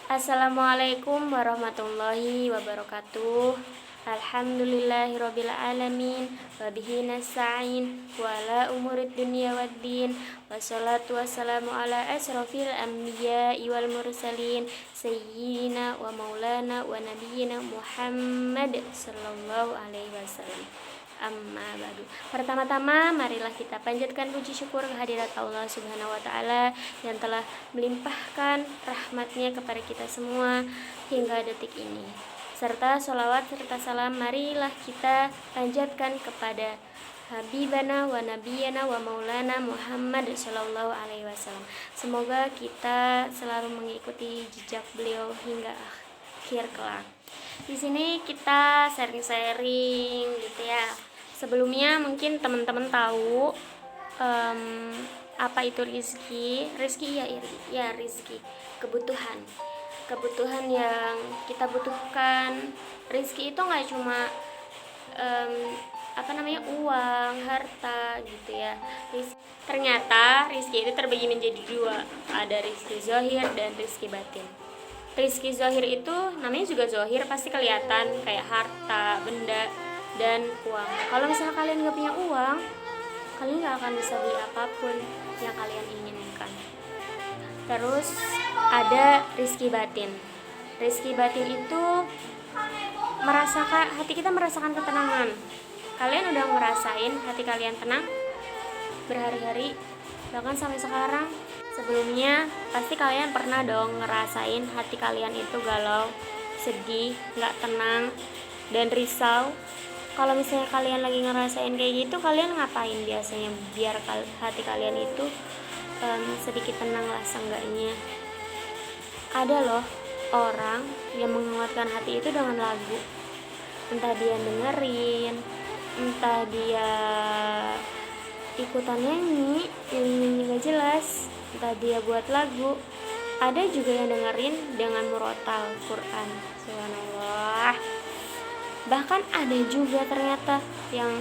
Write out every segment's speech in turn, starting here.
Assalamualaikum warahmatullahi wabarakatuh. Alhamdulillahirabbil alamin wa bihi nasta'in wa ala umurid dunya waddin. Wassalatu wassalamu ala asrofil anbiya'i wal mursalin sayyidina wa maulana wa nabiyyina Muhammad sallallahu alaihi wasallam. Amma ba'du. Pertama-tama marilah kita panjatkan puji syukur kehadirat Allah Subhanahu wa taala yang telah melimpahkan rahmatnya kepada kita semua hingga detik ini. Serta sholawat serta salam marilah kita panjatkan kepada Habibana wa Nabiyana wa Maulana Muhammad sallallahu alaihi wasallam. Semoga kita selalu mengikuti jejak beliau hingga akhir kelak. Di sini kita sharing-sharing gitu ya. Sebelumnya mungkin teman-teman tahu apa itu rizki. Rizki ya rizki, kebutuhan yang kita butuhkan. Rizki itu nggak cuma uang, harta gitu ya. Ternyata rizki itu terbagi menjadi dua, ada rizki zahir dan rizki batin. Rizki zahir itu namanya juga zahir, pasti kelihatan kayak harta, benda, dan uang. Kalau misalnya kalian gak punya uang, kalian gak akan bisa beli apapun yang kalian inginkan. Terus ada rizki batin. Rizki batin itu hati kita merasakan ketenangan. Kalian udah ngerasain hati kalian tenang berhari-hari, bahkan sampai sekarang? Sebelumnya pasti kalian pernah dong ngerasain hati kalian itu galau, sedih, gak tenang, dan risau. Kalau misalnya kalian lagi ngerasain kayak gitu, kalian ngapain biasanya biar hati kalian itu sedikit tenang lah seenggaknya? Ada loh orang yang menguatkan hati itu dengan lagu. Entah dia dengerin, entah dia ikutan nyanyi gak jelas, entah dia buat lagu. Ada juga yang dengerin dengan murotal Quran. Subhanallah. Bahkan ada juga ternyata yang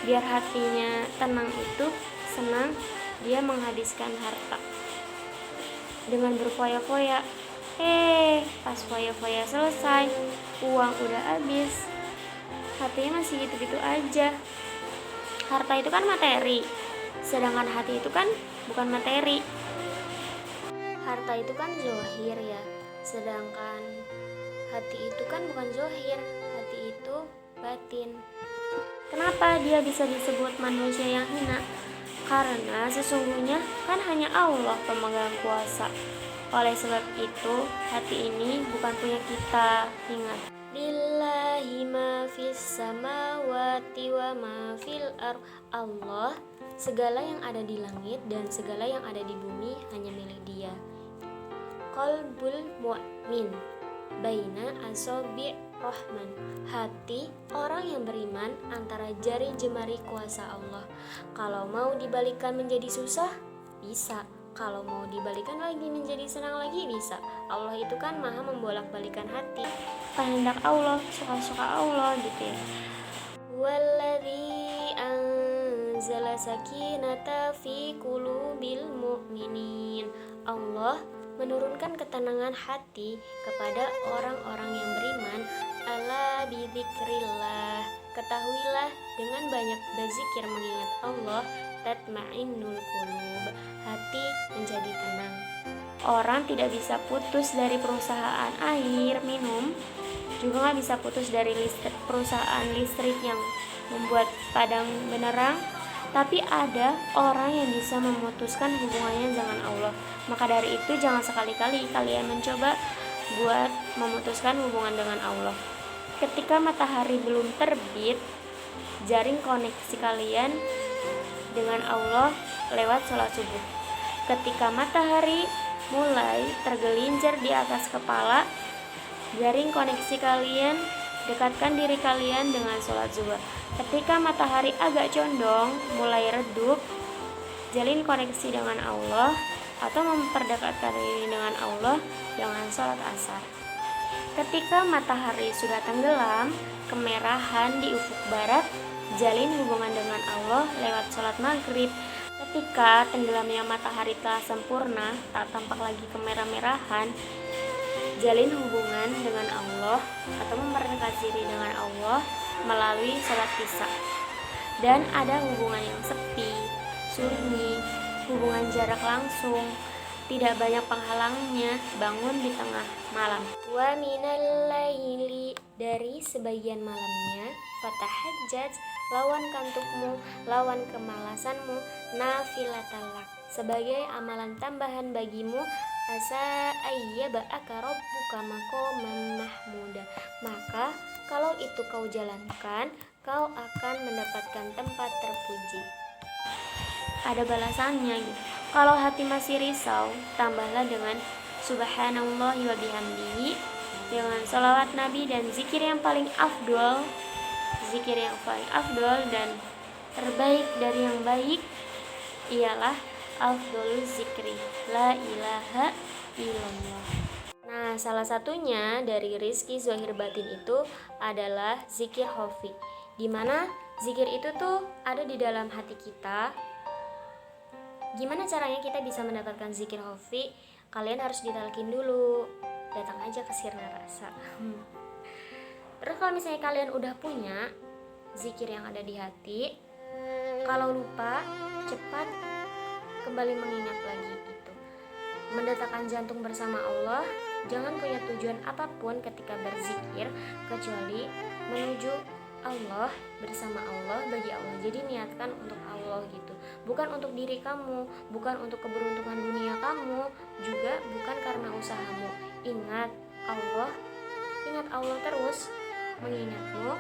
biar hatinya tenang itu senang, dia menghabiskan harta dengan berfoya-foya. Pas foya-foya selesai, uang udah habis, hatinya masih gitu-gitu aja. Harta itu kan materi, sedangkan hati itu kan bukan materi. Harta itu kan zohir ya, sedangkan hati itu kan bukan zohir, hati itu batin. Kenapa dia bisa disebut manusia yang hina? Karena sesungguhnya kan hanya Allah pemegang kuasa. Oleh sebab itu, hati ini bukan punya kita. Ingat, lillahi ma fis samawati wa ma fil ardh. Allah, segala yang ada di langit dan segala yang ada di bumi hanya milik Dia. Qalbul mu'min baina asobi rahman. Hati orang yang beriman antara jari jemari kuasa Allah. Kalau mau dibalikan menjadi susah, bisa. Kalau mau dibalikan lagi menjadi senang lagi, bisa. Allah itu kan maha membolak-balikan hati. Kehendak Allah, suka-suka Allah gitu ya. Walladzi anzala sakinata fi qulubil mu'minin. Allah menurunkan ketenangan hati kepada orang-orang yang beriman. Ala bidzikrillah, ketahuilah dengan banyak berzikir mengingat Allah, tatma'innul qulub, hati menjadi tenang. Orang tidak bisa putus dari perusahaan air minum, juga gak bisa putus dari perusahaan listrik yang membuat padang benerang. Tapi ada orang yang bisa memutuskan hubungannya dengan Allah. Maka dari itu jangan sekali-kali kalian mencoba buat memutuskan hubungan dengan Allah. Ketika matahari belum terbit, jaring koneksi kalian dengan Allah lewat sholat subuh. Ketika matahari mulai tergelincir di atas kepala, jaring koneksi kalian, dekatkan diri kalian dengan sholat zuhur. Ketika matahari agak condong, mulai redup, jalin koneksi dengan Allah atau memperdekatkan diri dengan Allah dengan sholat asar. Ketika matahari sudah tenggelam, kemerahan di ufuk barat, jalin hubungan dengan Allah lewat sholat maghrib. Ketika tenggelamnya matahari telah sempurna, tak tampak lagi kemerah-merahan, jalin hubungan dengan Allah atau memperdekat diri dengan Allah melalui sholat isya. Dan ada hubungan yang sepi, sunyi, hubungan jarak langsung, tidak banyak penghalangnya, bangun di tengah malam. Wa minal laili, dari sebagian malamnya, fatahajjat, lawan kantukmu, lawan kemalasanmu, nafilatalak, sebagai amalan tambahan bagimu, asa ayyaba'aka rabbuka maqaman mahmuda. Maka kalau itu kau jalankan, kau akan mendapatkan tempat terpuji. Ada balasannya gitu. Kalau hati masih risau, tambahlah dengan subhanallah wa bihamdihi, dengan sholawat Nabi dan zikir yang paling afdol. Zikir yang paling afdol dan terbaik dari yang baik ialah afdolul zikri, la ilaha illallah. Nah, salah satunya dari rizki zahir batin itu adalah zikir khafi, dimana zikir itu tuh ada di dalam hati kita. Gimana caranya kita bisa mendapatkan zikir khafi? Kalian harus ditalkin dulu, datang aja ke Sirna Rasa. Terus kalau misalnya kalian udah punya zikir yang ada di hati, kalau lupa, cepat kembali mengingat lagi gitu. Mendetakkan jantung bersama Allah, jangan punya tujuan apapun ketika berzikir kecuali menuju Allah, bersama Allah, bagi Allah. Jadi niatkan untuk Allah gitu, bukan untuk diri kamu, bukan untuk keberuntungan dunia kamu, juga bukan karena usahamu. Ingat Allah terus mengingatmu.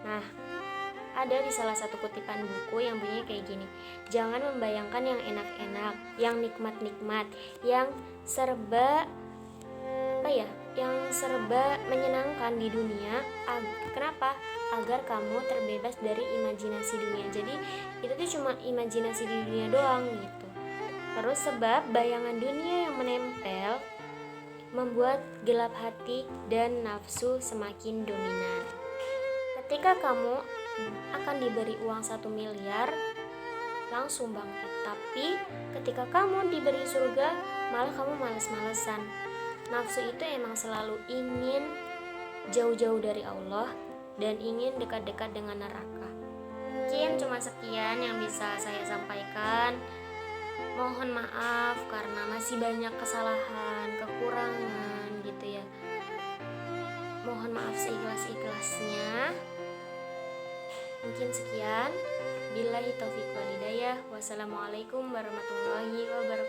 Nah, ada di salah satu kutipan buku yang bunyinya kayak gini, jangan membayangkan yang enak-enak, yang nikmat-nikmat, yang serba menyenangkan di dunia. Kenapa? Agar kamu terbebas dari imajinasi dunia. Jadi itu tuh cuma imajinasi di dunia doang gitu. Terus sebab bayangan dunia yang menempel membuat gelap hati dan nafsu semakin dominan. Ketika kamu akan diberi uang 1 miliar, langsung bangkit. Tapi ketika kamu diberi surga, malah kamu males-malesan. Nafsu itu emang selalu ingin jauh-jauh dari Allah dan ingin dekat-dekat dengan neraka. Mungkin cuma sekian yang bisa saya sampaikan. Mohon maaf karena masih banyak kesalahan, kekurangan gitu ya. Mohon maaf seikhlas-ikhlasnya. Mungkin sekian. Billahi taufiq wal hidayah. Wassalamualaikum warahmatullahi wabarakatuh.